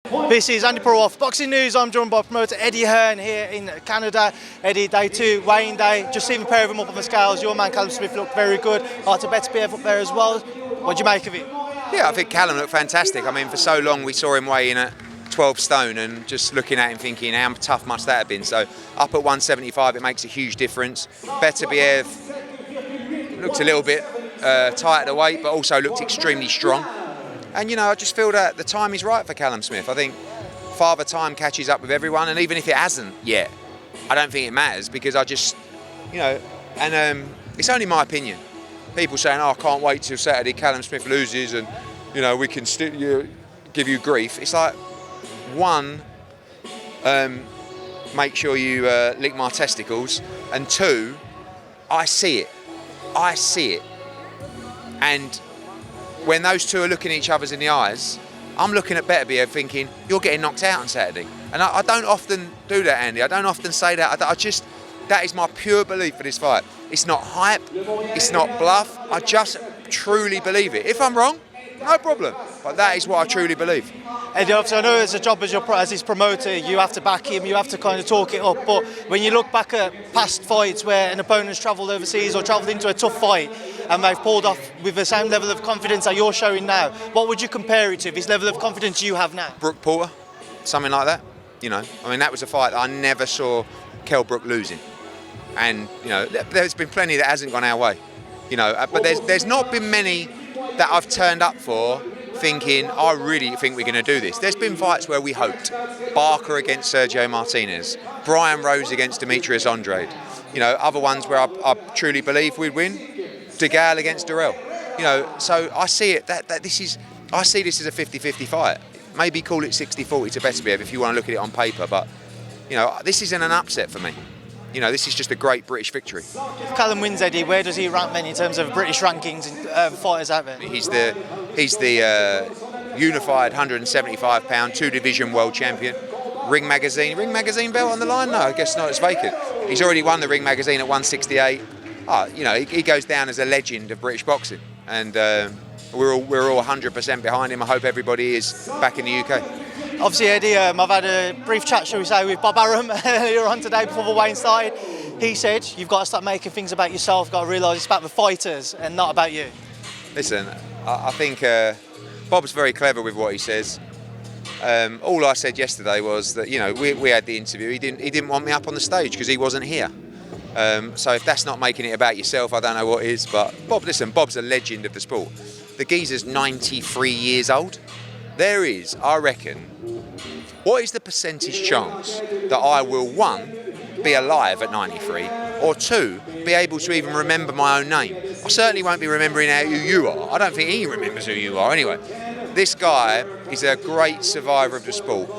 This is Andi Purewal for Boxing News. I'm joined by promoter Eddie Hearn here in Canada. Eddie, day 2, weighing day. Just seen a pair of them up on the scales. Your man Callum Smith looked very good. Beterbiev up there as well. What do you make of it? Yeah, I think Callum looked fantastic. I mean, for so long we saw him weighing at 12 stone and just looking at him thinking, how tough must that have been? So up at 175, it makes a huge difference. Beterbiev looked a little bit tight at the weight, but also looked extremely strong. And, you know, I just feel that the time is right for Callum Smith. I think Father Time catches up with everyone, and even if it hasn't yet, I don't think it matters, because I just, you know, and it's only my opinion. People saying, oh, I can't wait till Saturday, Callum Smith loses and, you know, we can give you grief. It's like, one, make sure you lick my testicles, and 2, I see it. I see it. And when those two are looking each other in the eyes, I'm looking at Beterbiev thinking, you're getting knocked out on Saturday. And I don't often do that, Andy. I don't often say that. That is my pure belief for this fight. It's not hype, it's not bluff. I just truly believe it. If I'm wrong, no problem. But that is what I truly believe. Eddie, obviously, I know as a job as his promoter, you have to back him, you have to kind of talk it up. But when you look back at past fights where an opponent's travelled overseas or travelled into a tough fight and they've pulled off with the same level of confidence that you're showing now, what would you compare it to, this level of confidence you have now? Brook Porter, something like that. You know, I mean, that was a fight that I never saw Kell Brook losing. And, you know, there's been plenty that hasn't gone our way. You know, but there's not been many that I've turned up for thinking, I really think we're going to do this. There's been fights where we hoped. Barker against Sergio Martinez, Brian Rose against Demetrius Andrade. You know, other ones where I truly believe we'd win. DeGale against Durrell. You know, so I see it, I see this as a 50-50 fight. Maybe call it 60-40 to Beterbiev if you want to look at it on paper, but, you know, this isn't an upset for me. You know, this is just a great British victory. If Callum wins, Eddie, where does he rank then in terms of British rankings and fighters out there? He's the unified 175-pound, 2-division world champion. Ring Magazine belt on the line? No, I guess not, it's vacant. He's already won the Ring Magazine at 168. You know, he goes down as a legend of British boxing. And we're all 100% behind him. I hope everybody is back in the UK. Obviously, Eddie, I've had a brief chat, shall we say, with Bob Arum earlier on today before the weighing started. He said, you've got to start making things about yourself, got to realise it's about the fighters and not about you. Listen, I think Bob's very clever with what he says. All I said yesterday was that, you know, we had the interview. He didn't want me up on the stage because he wasn't here. So if that's not making it about yourself, I don't know what is. But Bob, listen, Bob's a legend of the sport. The geezer's 93 years old. There is, I reckon, what is the percentage chance that I will, 1, be alive at 93, or 2, be able to even remember my own name? I certainly won't be remembering who you are. I don't think he remembers who you are anyway. This guy is a great survivor of the sport.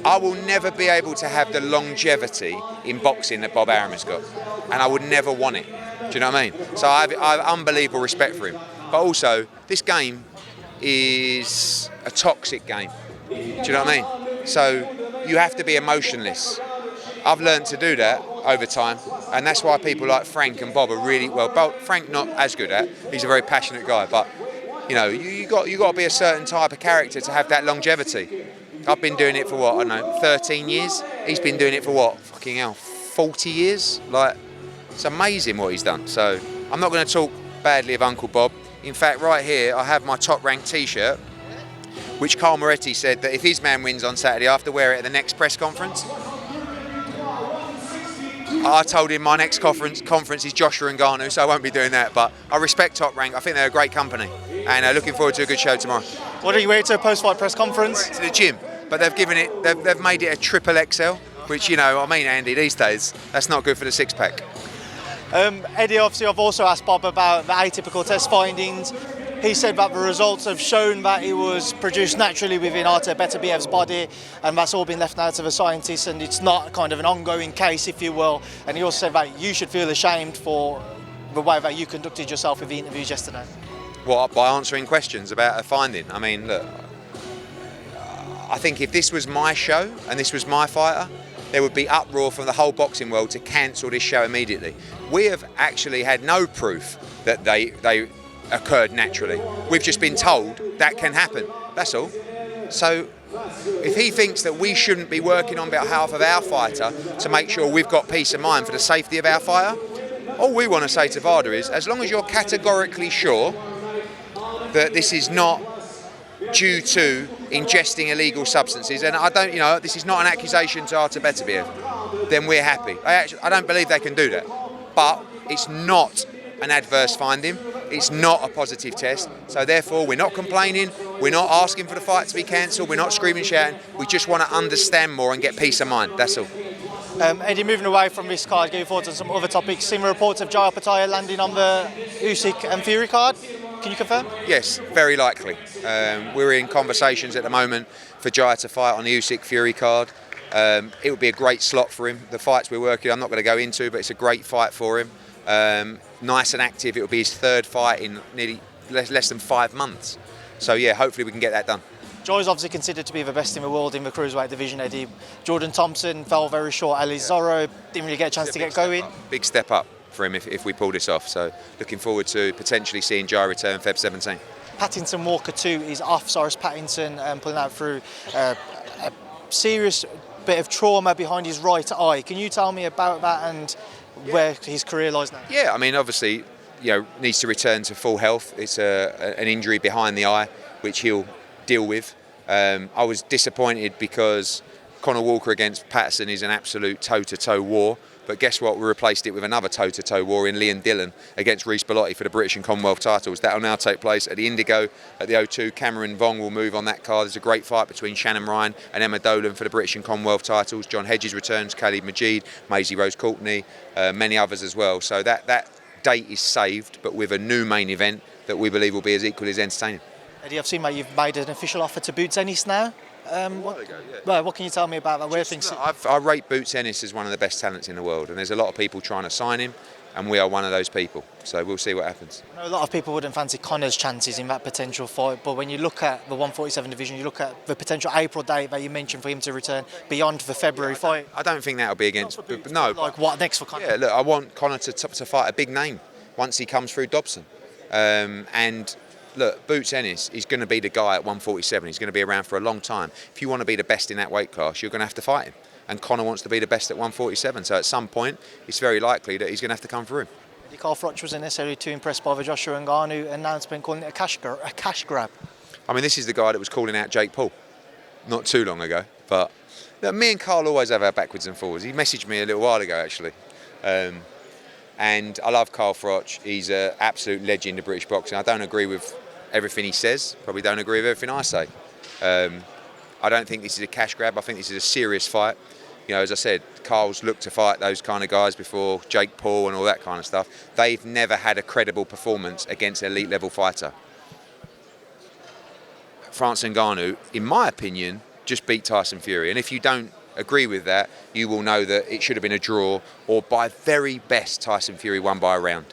I will never be able to have the longevity in boxing that Bob Arum has got, and I would never want it. Do you know what I mean? So I have unbelievable respect for him. But also, this game is a toxic game. Do you know what I mean? So you have to be emotionless. I've learned to do that over time, and that's why people like Frank and Bob are really well. Frank not as good at. He's a very passionate guy, but you know, you got to be a certain type of character to have that longevity. I've been doing it for what, I don't know, 13 years. He's been doing it for what, fucking hell, 40 years. Like, it's amazing what he's done. So I'm not going to talk badly of Uncle Bob. In fact, right here, I have my top-ranked T-shirt, which Carl Moretti said that if his man wins on Saturday, I have to wear it at the next press conference. I told him my next conference is Joshua and Ngannou, so I won't be doing that. But I respect Top Rank. I think they're a great company, and looking forward to a good show tomorrow. What are you wearing to a post-fight press conference? To the gym, but they've made it a XXXL, which, you know, I mean, Andy, these days that's not good for the six-pack. Eddie, obviously, I've also asked Bob about the atypical test findings. He said that the results have shown that it was produced naturally within Beterbiev's body, and that's all been left now to the scientists, and it's not kind of an ongoing case, if you will. And he also said that you should feel ashamed for the way that you conducted yourself with the interviews yesterday. What, by answering questions about a finding? I mean, look, I think if this was my show and this was my fighter, there would be uproar from the whole boxing world to cancel this show immediately. We have actually had no proof that they occurred naturally. We've just been told that can happen, that's all. So if he thinks that we shouldn't be working on behalf of our fighter to make sure we've got peace of mind for the safety of our fighter, all we want to say to VADA is, as long as you're categorically sure that this is not due to ingesting illegal substances, and this is not an accusation to Artur Beterbiev, then we're happy. I don't believe they can do that. But it's not an adverse finding, it's not a positive test, so therefore we're not complaining, we're not asking for the fight to be cancelled, we're not screaming, shouting, we just want to understand more and get peace of mind, that's all. Eddie, moving away from this card, getting forward to some other topics, seen reports of Opetaia landing on the Usyk and Fury card. Can you confirm? Yes, very likely. We're in conversations at the moment for Jai to fight on the Usyk Fury card. It would be a great slot for him. The fights we're working on, I'm not going to go into, but it's a great fight for him. Nice and active. It will be his third fight in nearly less than 5 months. So yeah, hopefully we can get that done. Joy's obviously considered to be the best in the world in the cruiserweight division, Eddie. Jordan Thompson fell very short. Ali Zorro didn't really get a chance to get going. Big step up for him if we pull this off. So looking forward to potentially seeing Jai return Feb 17. Pattinson Walker 2 is off. Cyrus Pattinson pulling out through a serious bit of trauma behind his right eye. Can you tell me about that and where his career lies now? Yeah, I mean, obviously, needs to return to full health. It's an injury behind the eye, which he'll deal with. I was disappointed because Conor Walker against Patterson is an absolute toe-to-toe war. But guess what? We replaced it with another toe-to-toe war in Liam Dillon against Reece Bellotti for the British and Commonwealth titles. That will now take place at the Indigo at the O2. Cameron Vong will move on that card. There's a great fight between Shannon Ryan and Emma Dolan for the British and Commonwealth titles. John Hedges returns, Khalid Majid, Maisie Rose Courtney, many others as well. So that date is saved, but with a new main event that we believe will be as equally as entertaining. Eddie, I've seen that you've made an official offer to Boots Ennis now. What can you tell me about that? Where things? I rate Boots Ennis as one of the best talents in the world, and there's a lot of people trying to sign him, and we are one of those people. So we'll see what happens. I know a lot of people wouldn't fancy Conor's chances in that potential fight, but when you look at the 147 division, you look at the potential April date that you mentioned for him to return beyond the February fight. I don't think that'll be against. Like what next for Conor? Yeah, look, I want Conor to fight a big name once he comes through Dobson, and. Look, Boots Ennis is going to be the guy at 147. He's going to be around for a long time. If you want to be the best in that weight class, you're going to have to fight him. And Conor wants to be the best at 147. So at some point, it's very likely that he's going to have to come through. Carl Froch wasn't necessarily too impressed by the Joshua Ngannou announcement, calling it a cash grab. I mean, this is the guy that was calling out Jake Paul not too long ago. But look, me and Carl always have our backwards and forwards. He messaged me a little while ago, actually. And I love Carl Froch. He's an absolute legend of British boxing. I don't agree with everything he says, probably don't agree with everything I say. I don't think this is a cash grab. I think this is a serious fight. As I said, Carl's looked to fight those kind of guys before, Jake Paul and all that kind of stuff. They've never had a credible performance against an elite level fighter. Francis Ngannou, in my opinion, just beat Tyson Fury. And if you don't agree with that, you will know that it should have been a draw, or by very best, Tyson Fury won by a round.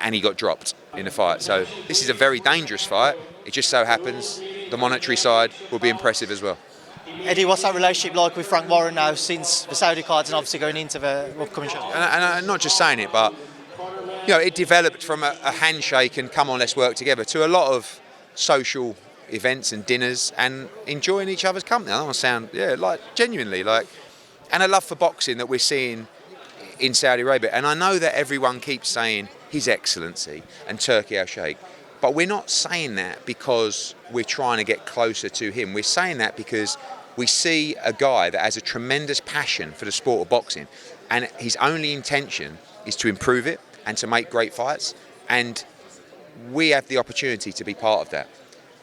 And he got dropped in the fight. So this is a very dangerous fight. It just so happens the monetary side will be impressive as well. Eddie, what's that relationship like with Frank Warren now since the Saudi cards and obviously going into the upcoming show? And I'm not just saying it, but it developed from a handshake and come on, let's work together, to a lot of social events and dinners and enjoying each other's company. I don't want to sound, genuinely, and a love for boxing that we're seeing in Saudi Arabia. And I know that everyone keeps saying His Excellency and Turki Al-Sheikh, but we're not saying that because we're trying to get closer to him. We're saying that because we see a guy that has a tremendous passion for the sport of boxing, and his only intention is to improve it and to make great fights, and we have the opportunity to be part of that.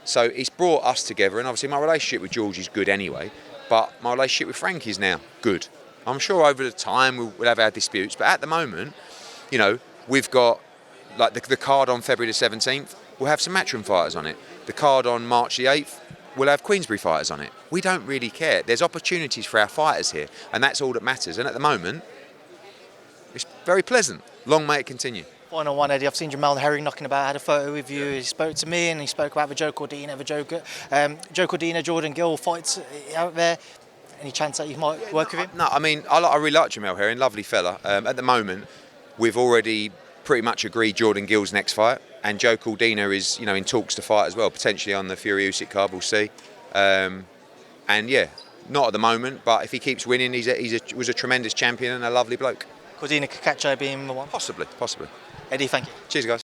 So it's brought us together, and obviously my relationship with George is good anyway, but my relationship with Frank is now good. I'm sure over the time we'll have our disputes, but at the moment, we've got the card on February the 17th, we'll have some Matchroom fighters on it. The card on March the 8th, we'll have Queensbury fighters on it. We don't really care. There's opportunities for our fighters here, and that's all that matters. And at the moment, it's very pleasant. Long may it continue. Final one, Eddie. I've seen Jamel Herring knocking about. I had a photo with you. He spoke to me and he spoke about the Joe Cordina, Joe Cordina, Jordan Gill fights out there. Any chance that you might work with him? No, I mean, I really like Jamel Herring, lovely fella. At the moment, we've already pretty much agreed Jordan Gill's next fight, and Joe Cordina is, in talks to fight as well, potentially on the Fury-Usyk card. We'll see. And yeah, not at the moment, but if he keeps winning, was a tremendous champion and a lovely bloke. Could Ina Kakacho be in the one? Possibly. Eddie, thank you. Cheers, guys.